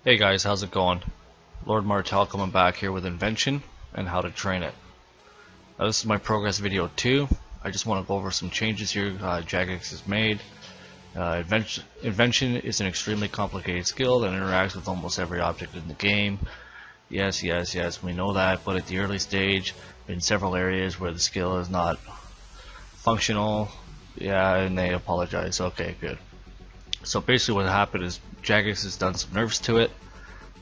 Hey guys, how's it going? Lord Martel coming back here with Invention and how to train it. Now, this is my progress video 2. I just want to go over some changes here Jagex has made. Invention is an extremely complicated skill that interacts with almost every object in the game. Yes, we know that, but at the early stage, in several areas where the skill is not functional, and they apologize. Okay, good. So basically what happened is Jagex has done some nerfs to it.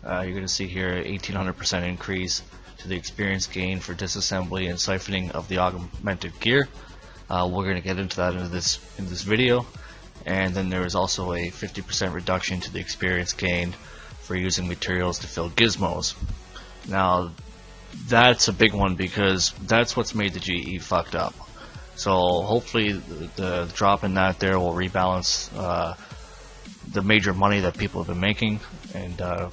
You're going to see here 1800% increase to the experience gain for disassembly and siphoning of the augmented gear. We're going to get into that in this video. And then there is also a 50% reduction to the experience gain for using materials to fill gizmos. Now that's a big one because that's what's made the GE fucked up. So hopefully the drop in that there will rebalance the major money that people have been making and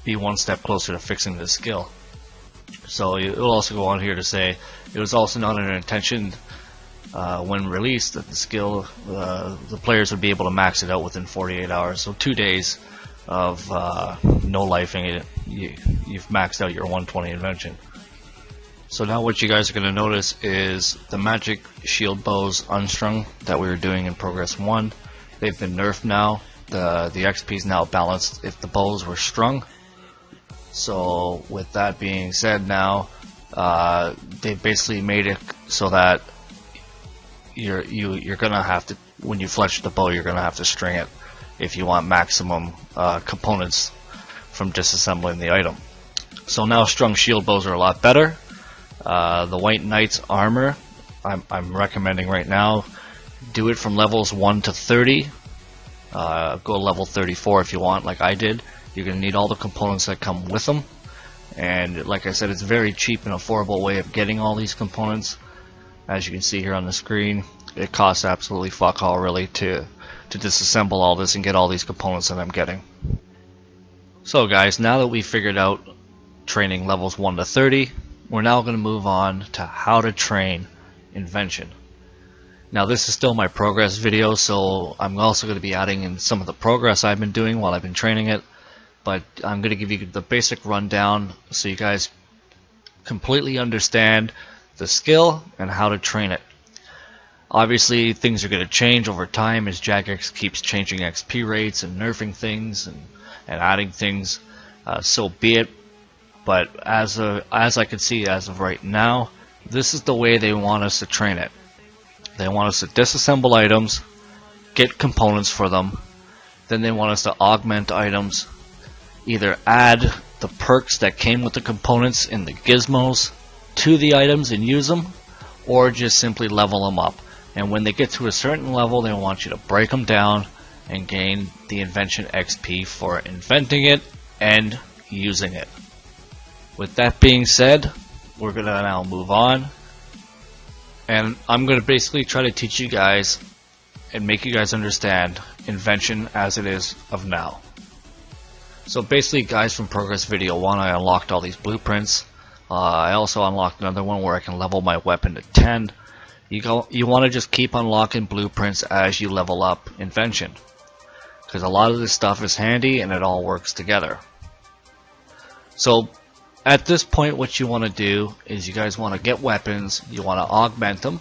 be one step closer to fixing this skill. So it will also go on here to say it was also not an intention when released that the skill the players would be able to max it out within 48 hours. So 2 days of no lifing it, you've maxed out your 120 invention. So now what you guys are going to notice is the magic shield bows unstrung that we were doing in progress 1. They've been nerfed now. The XP is now balanced if the bows were strung. So with that being said, now they basically made it so that you're gonna have to, when you fletch the bow, you're gonna have to string it if you want maximum components from disassembling the item. So now strung shield bows are a lot better. The White Knight's armor, I'm recommending right now, do it from levels 1 to 30. Go level 34 if you want, like I did. You're going to need all the components that come with them. And like I said, it's a very cheap and affordable way of getting all these components. As you can see here on the screen, it costs absolutely fuck all really to disassemble all this and get all these components that I'm getting. So guys, now that we figured out training levels 1 to 30, we're now going to move on to how to train Invention. Now this is still my progress video, so I'm also going to be adding in some of the progress I've been doing while I've been training it. But I'm going to give you the basic rundown so you guys completely understand the skill and how to train it. Obviously things are going to change over time as Jagex keeps changing XP rates and nerfing things and adding things, so be it. But as I can see as of right now, this is the way they want us to train it. They want us to disassemble items, get components for them, then they want us to augment items, either add the perks that came with the components in the gizmos to the items and use them, or just simply level them up. And when they get to a certain level, they want you to break them down and gain the Invention XP for inventing it and using it. With that being said, we're going to now move on. And I'm going to basically try to teach you guys and make you guys understand Invention as it is of now. So basically guys, from progress video 1 I unlocked all these blueprints. I also unlocked another one where I can level my weapon to 10. You want to just keep unlocking blueprints as you level up Invention, because a lot of this stuff is handy and it all works together. So at this point what you want to do is you guys want to get weapons, you want to augment them,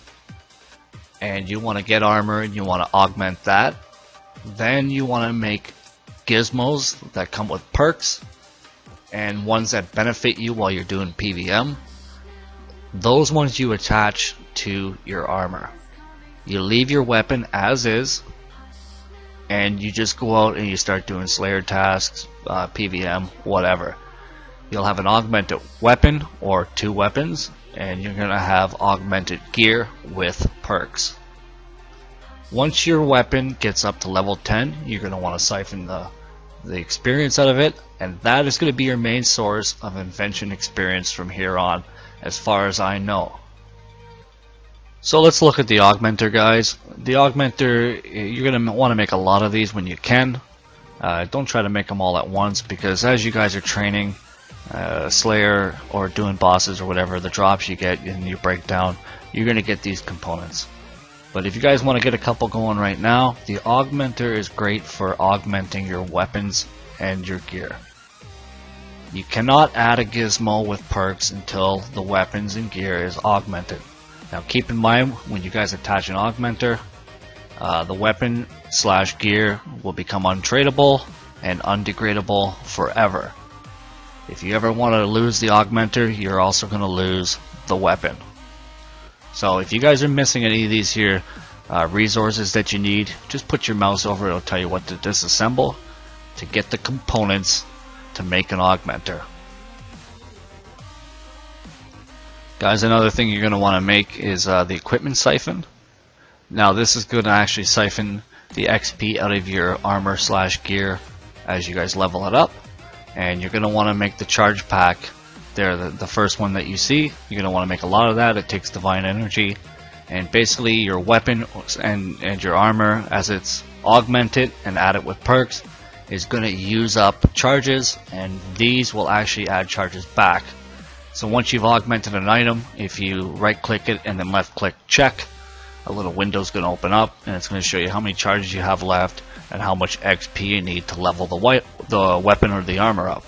and you want to get armor and you want to augment that. Then you want to make gizmos that come with perks and ones that benefit you while you're doing PVM. Those ones you attach to your armor. You leave your weapon as is and you just go out and you start doing slayer tasks, PVM, whatever. You'll have an augmented weapon or 2 weapons, and you're going to have augmented gear with perks. Once your weapon gets up to level 10, you're going to want to siphon the experience out of it, and that is going to be your main source of Invention experience from here on, as far as I know. So let's look at the augmenter, guys. The augmenter, you're going to want to make a lot of these when you can. Don't try to make them all at once, because as you guys are training Slayer or doing bosses or whatever, the drops you get and you break down, you're going to get these components. But if you guys want to get a couple going right now, the augmenter is great for augmenting your weapons and your gear. You cannot add a gizmo with perks until the weapons and gear is augmented. Now keep in mind, when you guys attach an augmenter, the weapon / gear will become untradeable and undegradable forever. If you ever want to lose the augmenter, you're also going to lose the weapon. So if you guys are missing any of these here resources that you need, just put your mouse over it. It'll tell you what to disassemble to get the components to make an augmenter. Guys, another thing you're going to want to make is the equipment siphon. Now this is going to actually siphon the XP out of your armor / gear as you guys level it up. And you're going to want to make the charge pack there, the first one that you see. You're going to want to make a lot of that. It takes divine energy. And basically your weapon and your armor, as it's augmented and added with perks, is going to use up charges, and these will actually add charges back. So once you've augmented an item, if you right click it and then left click check, a little window is going to open up and it's going to show you how many charges you have left and how much XP you need to level the weapon or the armor up.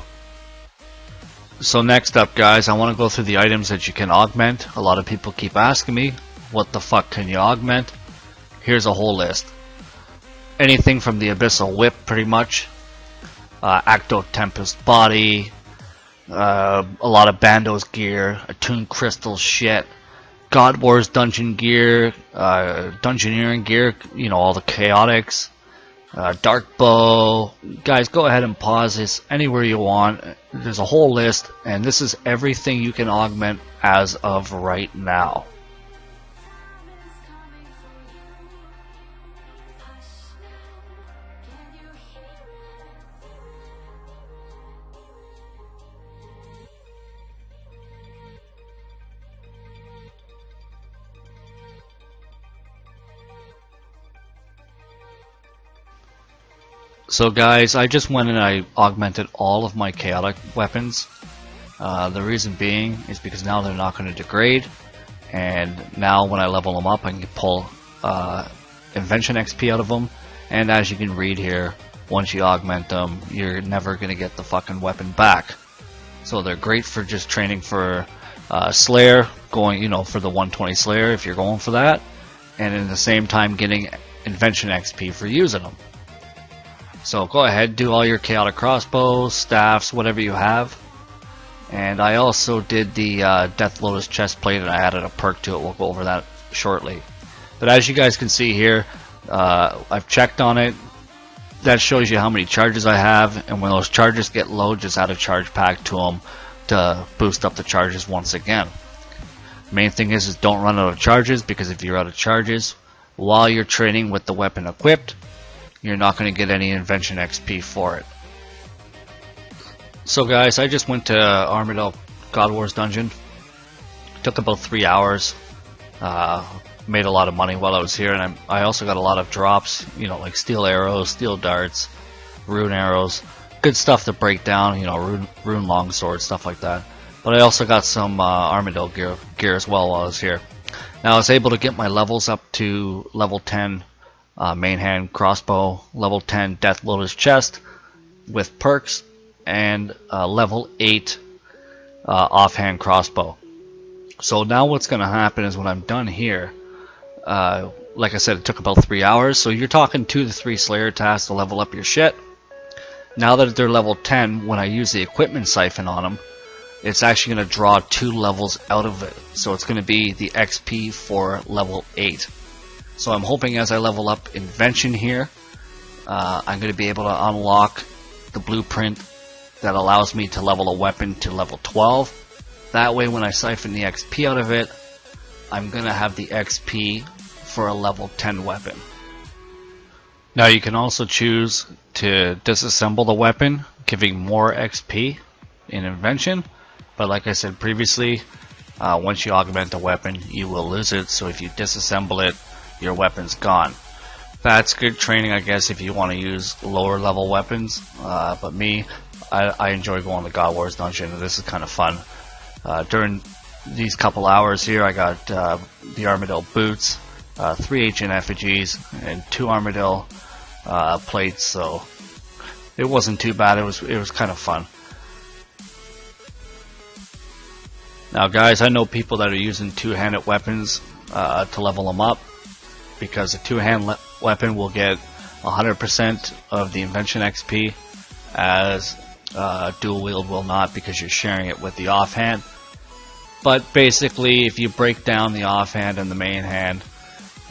So next up, guys, I want to go through the items that you can augment. A lot of people keep asking me, what the fuck can you augment? Here's a whole list. Anything from the Abyssal Whip, pretty much. Acto Tempest Body, a lot of Bando's gear, Attuned Crystal shit, God Wars dungeon gear, Dungeoneering gear, you know, all the chaotics, Dark Bow. Guys, go ahead and pause this anywhere you want. There's a whole list, and this is everything you can augment as of right now. So guys, I just went and I augmented all of my chaotic weapons. The reason being is because now they're not going to degrade, and now when I level them up I can pull Invention XP out of them, and as you can read here, once you augment them, you're never going to get the fucking weapon back. So they're great for just training for Slayer, going, you know, for the 120 Slayer if you're going for that, and in the same time getting Invention XP for using them. So go ahead, do all your chaotic crossbows, staffs, whatever you have. And I also did the Death Lotus chestplate, and I added a perk to it. We'll go over that shortly. But as you guys can see here, I've checked on it. That shows you how many charges I have, and when those charges get low, just add a charge pack to them to boost up the charges once again. Main thing is don't run out of charges, because if you're out of charges while you're training with the weapon equipped, you're not going to get any Invention XP for it. So guys, I just went to Armadale God Wars Dungeon. Took about 3 hours. Made a lot of money while I was here, and I also got a lot of drops, you know, like steel arrows, steel darts, rune arrows. Good stuff to break down, you know, rune longsword, stuff like that. But I also got some Armadale gear as well while I was here. Now I was able to get my levels up to level 10 main hand crossbow, level 10 Death Lotus chest with perks, and level 8 offhand crossbow. So now what's going to happen is when I'm done here, like I said, it took about 3 hours, so you're talking 2 to 3 Slayer tasks to level up your shit. Now that they're level 10, when I use the equipment siphon on them, it's actually going to draw 2 levels out of it. So it's going to be the XP for level 8. So I'm hoping as I level up Invention here, I'm going to be able to unlock the blueprint that allows me to level a weapon to level 12. That way when I siphon the XP out of it, I'm going to have the XP for a level 10 weapon. Now you can also choose to disassemble the weapon, giving more XP in Invention. But like I said previously, once you augment the weapon, you will lose it. So if you disassemble it, your weapon's gone. That's good training, I guess, if you want to use lower level weapons. But me, I enjoy going to God Wars Dungeon, and this is kind of fun. During these couple hours here, I got the Armadale boots, 3 ancient effigies, and 2 Armadale plates. So it wasn't too bad. It was kind of fun. Now guys, I know people that are using two-handed weapons to level them up, because a two-hand weapon will get 100% of the Invention XP, as dual wield will not, because you're sharing it with the offhand. But basically, if you break down the offhand and the main hand,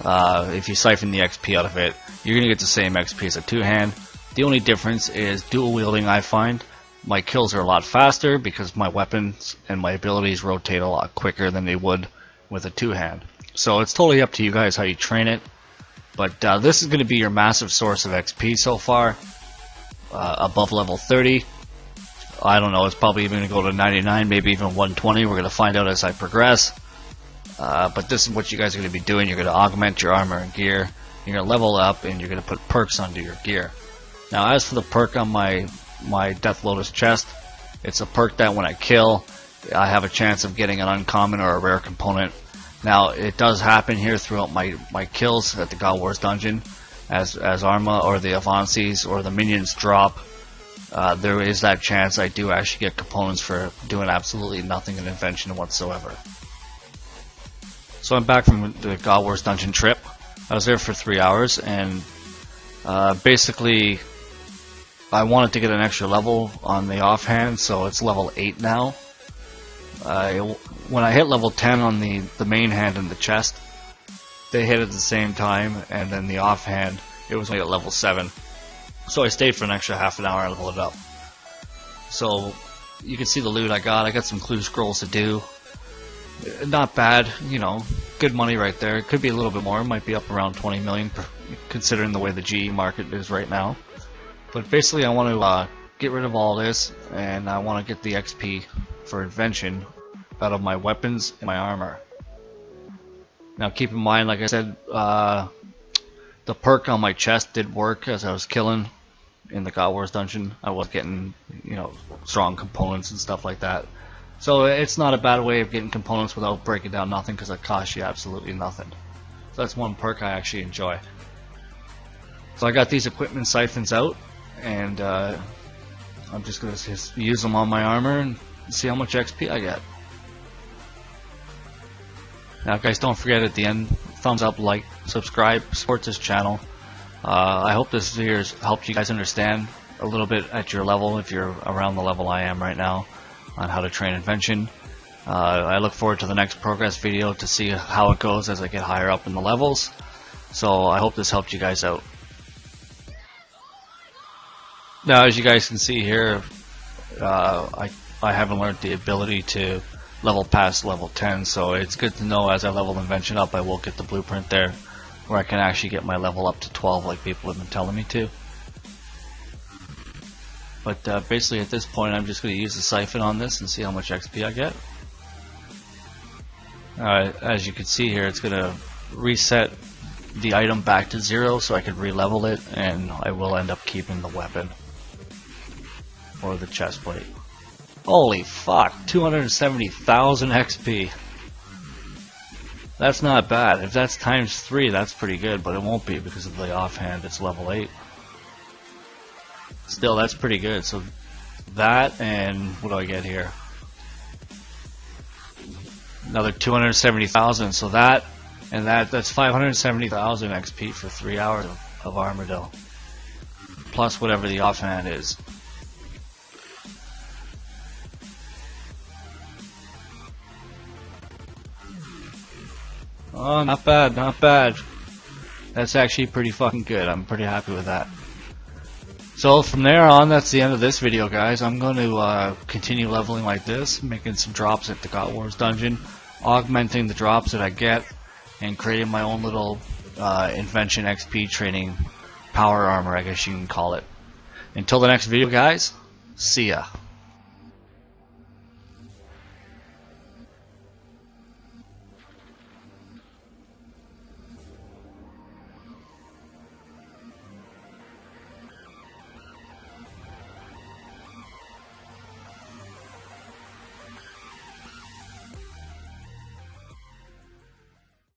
if you siphon the XP out of it, you're going to get the same XP as a two-hand. The only difference is dual wielding. I find my kills are a lot faster because my weapons and my abilities rotate a lot quicker than they would with a two-hand. So it's totally up to you guys how you train it. But this is going to be your massive source of XP so far, above level 30. I don't know, it's probably even going to go to 99, maybe even 120. We're going to find out as I progress. But this is what you guys are going to be doing. You're going to augment your armor and gear. You're going to level up, and you're going to put perks under your gear. Now, as for the perk on my Death Lotus chest, it's a perk that when I kill, I have a chance of getting an uncommon or a rare component. Now, it does happen here throughout my kills at the God Wars dungeon, as Arma or the Avances or the minions drop. There is that chance I do actually get components for doing absolutely nothing in Invention whatsoever. So I'm back from the God Wars dungeon trip. I was there for 3 hours, and basically I wanted to get an extra level on the offhand, so it's level 8 now. When I hit level 10 on the main hand and the chest, they hit at the same time, and then the offhand, it was only at level 7. So I stayed for an extra half an hour and leveled it up. So you can see the loot I got. I got some clue scrolls to do. Not bad, you know, good money right there. It could be a little bit more. It might be up around 20 million considering the way the GE market is right now. But basically I want to get rid of all this, and I want to get the XP for Invention out of my weapons and my armor. Now keep in mind, like I said, the perk on my chest did work as I was killing in the God Wars dungeon. I was getting, you know, strong components and stuff like that. So it's not a bad way of getting components without breaking down nothing, because it costs you absolutely nothing. So that's one perk I actually enjoy. So I got these equipment siphons out, and I'm just going to use them on my armor and see how much XP I get. Now guys, don't forget at the end, thumbs up, like, subscribe, support this channel. I hope this video has helped you guys understand a little bit at your level, if you're around the level I am right now, on how to train Invention. I look forward to the next progress video to see how it goes as I get higher up in the levels. So I hope this helped you guys out. Now as you guys can see here, I haven't learned the ability to level past level 10, so it's good to know as I level Invention up I will get the blueprint there where I can actually get my level up to 12 like people have been telling me to. But basically at this point I'm just going to use the siphon on this and see how much XP I get. As you can see here, it's going to reset the item back to 0 so I can re-level it, and I will end up keeping the weapon or the chest plate. Holy fuck, 270,000 XP. That's not bad. If that's times 3, that's pretty good, but it won't be because of the offhand. It's level 8. Still, that's pretty good. So that, and what do I get here? Another 270,000. So that and that's 570,000 XP for 3 hours of Armadillo, plus whatever the offhand is. Oh, not bad, not bad. That's actually pretty fucking good. I'm pretty happy with that. So from there on, that's the end of this video, guys. I'm going to continue leveling like this, making some drops at the God Wars dungeon, augmenting the drops that I get, and creating my own little Invention XP training power armor, I guess you can call it. Until the next video, guys, see ya.